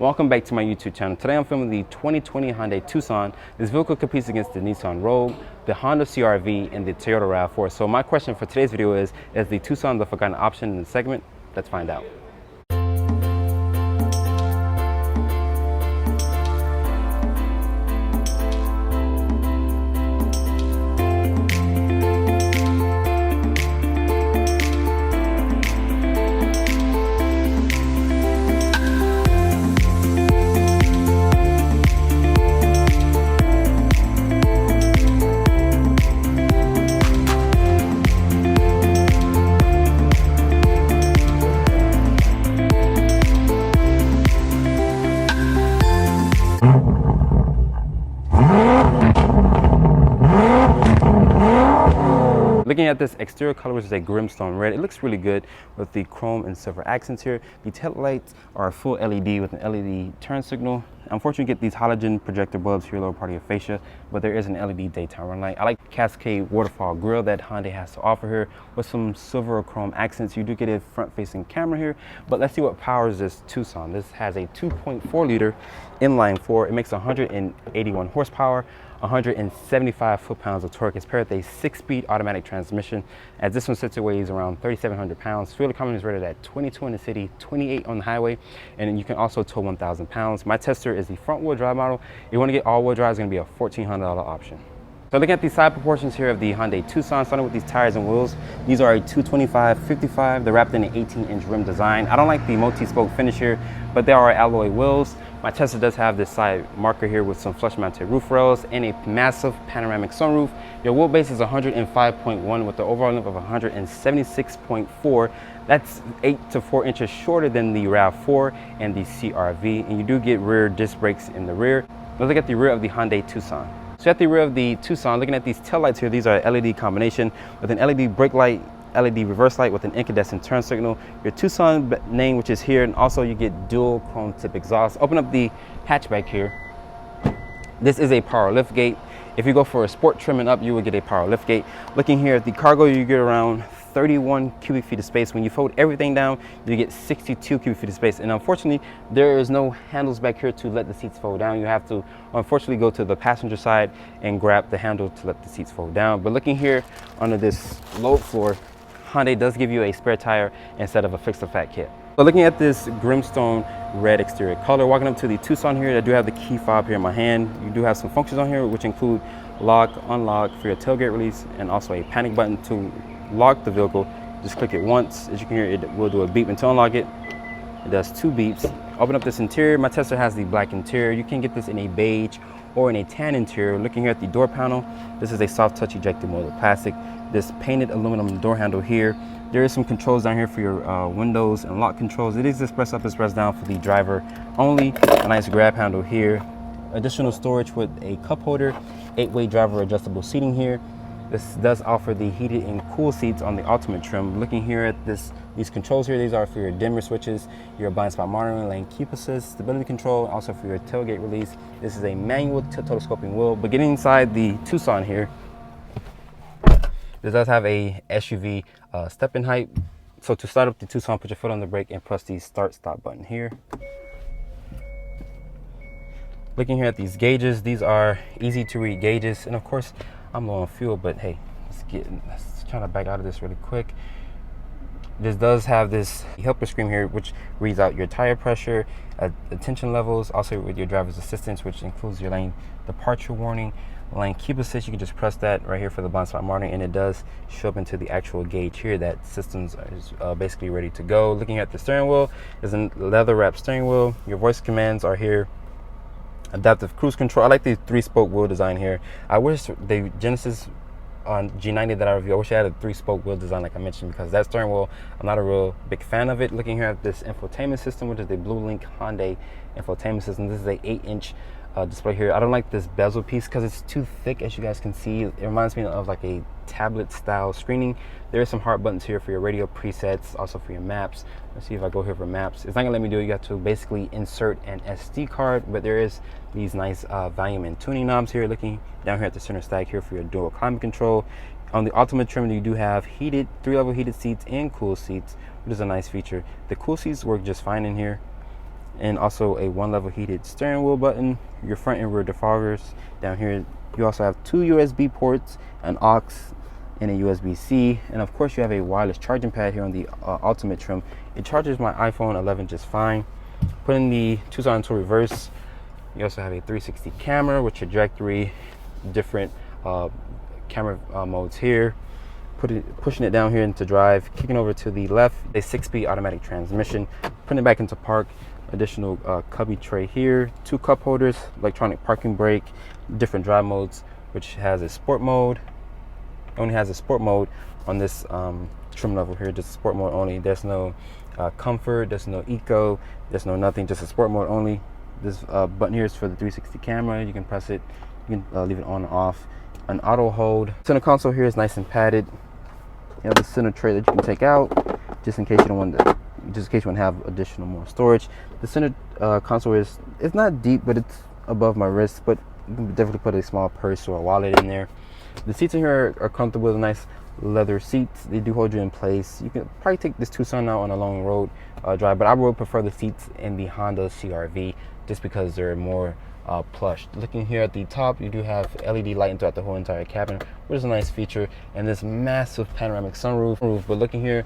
Welcome back to my YouTube channel. Today I'm filming the 2020 Hyundai Tucson. This vehicle competes against the Nissan Rogue, the Honda CR-V, and the Toyota RAV4. So my question for today's video is the Tucson the forgotten option in the segment? Let's find out. Looking at this exterior color, which is a Grimstone red, it looks really good with the chrome and silver accents here. The taillights are full LED with an LED turn signal. Unfortunately, you get these halogen projector bulbs here, lower part of your fascia, but there is an LED daytime run light. I like Cascade waterfall grille that Hyundai has to offer here with some silver or chrome accents. You do get a front-facing camera here, but let's see what powers this Tucson. This has a 2.4 liter inline four. It makes 181 horsepower. 175 foot-pounds of torque. It's paired with a 6-speed automatic transmission. As this one sits, it weighs around 3,700 pounds. Fuel economy is rated at 22 in the city, 28 on the highway, and you can also tow 1,000 pounds. My tester is the front-wheel drive model. If you want to get all-wheel drive, it's going to be a $1,400 option. So looking at the side proportions here of the Hyundai Tucson, starting with these tires and wheels, these are a 225/55. They're wrapped in an 18-inch rim design. I don't like the multi-spoke finish here, but there are alloy wheels. My Tesla does have this side marker here with some flush-mounted roof rails and a massive panoramic sunroof. Your wheelbase is 105.1 with the overall length of 176.4. That's 8 to 4 inches shorter than the RAV4 and the CR-V, and you do get rear disc brakes in the rear. Let's look at the rear of the Hyundai Tucson. So at the rear of the Tucson, looking at these taillights here, these are LED combination with an LED brake light, LED reverse light with an incandescent turn signal, your Tucson name, which is here, and also you get dual chrome tip exhaust. Open up the hatchback here. This is a power lift gate. If you go for a sport trim and up, you will get a power lift gate. Looking here at the cargo, you get around 31 cubic feet of space. When you fold everything down, you get 62 cubic feet of space. And unfortunately, there is no handles back here to let the seats fold down. You have to, unfortunately, go to the passenger side and grab the handle to let the seats fold down. But looking here under this load floor, Hyundai does give you a spare tire instead of a fix-a-fat kit. So looking at this Grimstone red exterior color, walking up to the Tucson here, I do have the key fob here in my hand. You do have some functions on here, which include lock, unlock for your tailgate release, and also a panic button to lock the vehicle. Just click it once. As you can hear, it will do a beep. And to unlock it, it does 2 beeps. Open up this interior. My Tesla has the black interior. You can get this in a beige or in a tan interior. Looking here at the door panel, this is a soft touch ejected molded plastic. This painted aluminum door handle here. There is some controls down here for your windows and lock controls. It is express up, express down for the driver only. A nice grab handle here. Additional storage with a cup holder. 8-way driver adjustable seating here. This does offer the heated and cool seats on the Ultimate trim. Looking here at these controls here, these are for your dimmer switches, your blind spot monitoring, lane keep assist, stability control, also for your tailgate release. This is a manual telescoping wheel. But getting inside the Tucson here, this does have a SUV step-in height. So to start up the Tucson, put your foot on the brake and press the start-stop button here. Looking here at these gauges, these are easy to read gauges, and of course, I'm low on fuel, but hey, let's try to back out of this really quick. This does have this helper screen here, which reads out your tire pressure, attention levels, also with your driver's assistance, which includes your lane departure warning, lane keep assist. You can just press that right here for the blind spot monitoring, and it does show up into the actual gauge here that systems is basically ready to go. Looking at the steering wheel, is a leather wrapped steering wheel. Your voice commands are here. Adaptive cruise control. I like the 3-spoke wheel design here. I wish the Genesis on G90 that I review, I wish I had a 3-spoke wheel design like I mentioned, because that steering wheel, I'm not a real big fan of it. Looking here at this infotainment system, which is the BlueLink Hyundai infotainment system. This is a 8-inch display here. I don't like this bezel piece because it's too thick, as you guys can see. It reminds me of like a tablet style screening. There are some hard buttons here for your radio presets, also for your maps. Let's see if I go here for maps. It's not gonna let me do it. You have to basically insert an SD card, but there is these nice volume and tuning knobs here. Looking down here at the center stack here for your dual climate control. On the Ultimate trim, you do have heated 3-level heated seats and cool seats, which is a nice feature. The cool seats work just fine in here. and also a 1-level heated steering wheel button, your front and rear defoggers. Down here you also have 2 USB ports, an aux and a USB-C, and of course you have a wireless charging pad here on the Ultimate trim. It charges my iPhone 11 just fine. Putting the Tucson into reverse, you also have a 360 camera with trajectory, different camera modes here. Pushing it down here into drive, kicking over to the left, a 6-speed automatic transmission. Putting it back into park, additional cubby tray here, 2 cup holders, electronic parking brake, different drive modes, which has a sport mode. Only has a sport mode on this trim level here, just sport mode only. There's no comfort, there's no eco, there's no nothing, just a sport mode only. This button here is for the 360 camera. You can press it, you can leave it on and off. An auto hold. Center console here is nice and padded. You have the center tray that you can take out just in case you don't want to, just in case you want to have additional more storage. The center console it's not deep, but it's above my wrist, but you can definitely put a small purse or a wallet in there. The seats in here are comfortable with nice leather seats. They do hold you in place. You can probably take this Tucson out on a long road drive, but I would prefer the seats in the Honda CR-V just because they're more plush. Looking here at the top, you do have LED lighting throughout the whole entire cabin, which is a nice feature, and this massive panoramic sunroof. But looking here,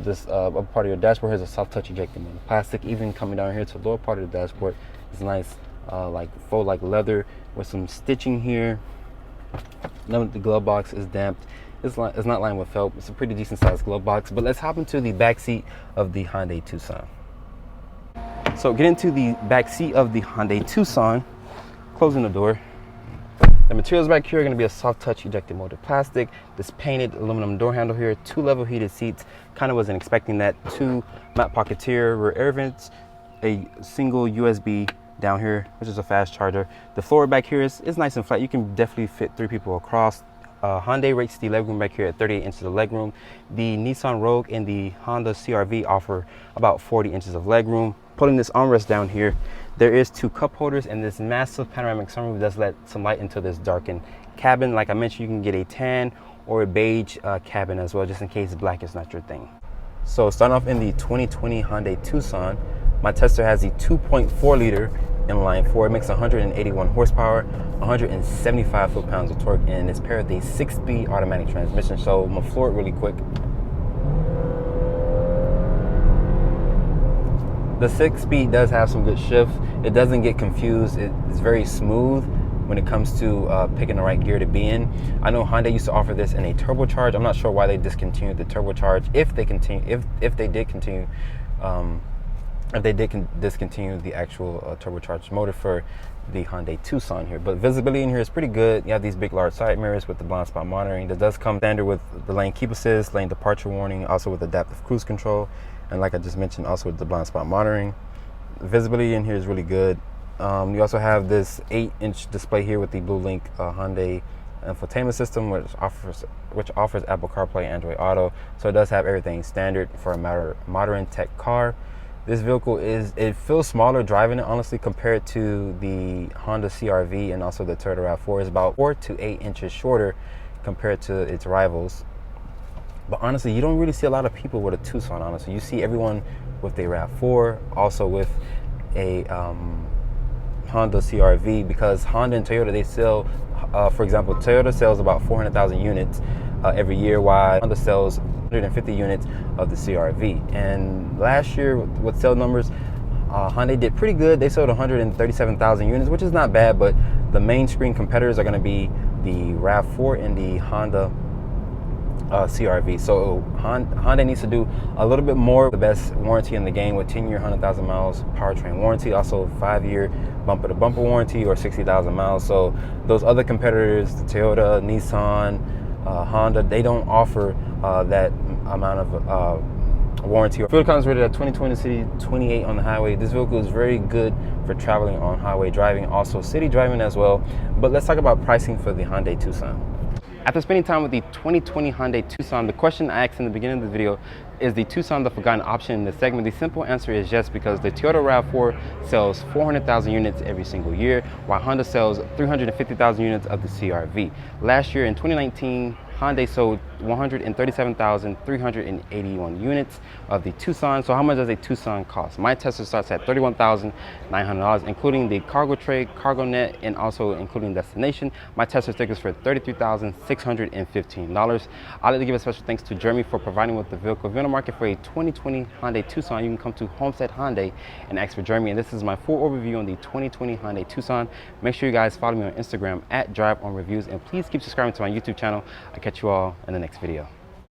this upper part of your dashboard has a soft touch ejecting molded plastic. Even coming down here to the lower part of the dashboard is nice, like faux leather with some stitching here. None of the glove box is damped. It's not lined with felt. It's a pretty decent sized glove box. But let's hop into the back seat of the Hyundai Tucson. So get into the back seat of the Hyundai Tucson, closing the door. The materials back here are going to be a soft touch ejected molded plastic, this painted aluminum door handle here, 2-level heated seats. Kind of wasn't expecting that. 2 matte pocketeer rear air vents, a single USB down here, which is a fast charger. The floor back here is nice and flat. You can definitely fit 3 people across. Hyundai rates the legroom back here at 38 inches of legroom. The Nissan Rogue and the Honda CR-V offer about 40 inches of legroom. Putting this armrest down here, there is 2 cup holders, and this massive panoramic sunroof does let some light into this darkened cabin. Like I mentioned, you can get a tan or a beige cabin as well, just in case black is not your thing. So starting off in the 2020 Hyundai Tucson, my tester has the 2.4 liter inline 4. It makes 181 horsepower, 175 foot-pounds of torque, and it's paired with a 6-speed automatic transmission. So I'm gonna floor it really quick. The 6-speed does have some good shift. It doesn't get confused. It's very smooth when it comes to picking the right gear to be in. I know Hyundai used to offer this in a turbocharge. I'm not sure why they discontinued the turbocharge. If they did discontinue the actual turbocharged motor for the Hyundai Tucson here. But visibility in here is pretty good. You have these big large side mirrors with the blind spot monitoring. That does come standard with the lane keep assist, lane departure warning, also with adaptive cruise control, and like I just mentioned, also with the blind spot monitoring. Visibility in here is really good. You also have this 8-inch display here with the BlueLink Hyundai infotainment system, which offers Apple CarPlay and Android Auto. So it does have everything standard for a modern tech car. This vehicle it feels smaller driving it, honestly, compared to the Honda CR-V and also the Toyota RAV4. It's about 4 to 8 inches shorter compared to its rivals. But honestly, you don't really see a lot of people with a Tucson, honestly. You see everyone with a RAV4, also with a Honda CR-V, because Honda and Toyota, they sell, for example, Toyota sells about 400,000 units every year, while Honda sells 150 units of the CR-V. And last year, with sales numbers, Hyundai did pretty good. They sold 137,000 units, which is not bad, but the main screen competitors are going to be the RAV4 and the Honda CR-V. So Hyundai needs to do a little bit more. The best warranty in the game with 10-year, 100,000 miles powertrain warranty, also 5-year bumper-to-bumper warranty or 60,000 miles. So those other competitors, the Toyota, Nissan, Honda, they don't offer that amount of warranty. Fuel economy is rated at 22 in the city, 28 on the highway. This vehicle is very good for traveling on highway driving, also city driving as well. But let's talk about pricing for the Hyundai Tucson. After spending time with the 2020 Hyundai Tucson, the question I asked in the beginning of the video, is the Tucson the forgotten option in this segment? The simple answer is yes, because the Toyota RAV4 sells 400,000 units every single year, while Honda sells 350,000 units of the CR-V. Last year in 2019, Hyundai sold 137,381 units of the Tucson. So how much does a Tucson cost? My Tesla starts at $31,900, including the cargo tray, cargo net, and also including destination. My Tesla stickers for $33,615. I'd like to give a special thanks to Jeremy for providing with the vehicle. If you're in the market for a 2020 Hyundai Tucson, you can come to Homestead Hyundai and ask for Jeremy. And this is my full overview on the 2020 Hyundai Tucson. Make sure you guys follow me on Instagram at DriveOnReviews, and please keep subscribing to my YouTube channel. I'll catch you all in the next video.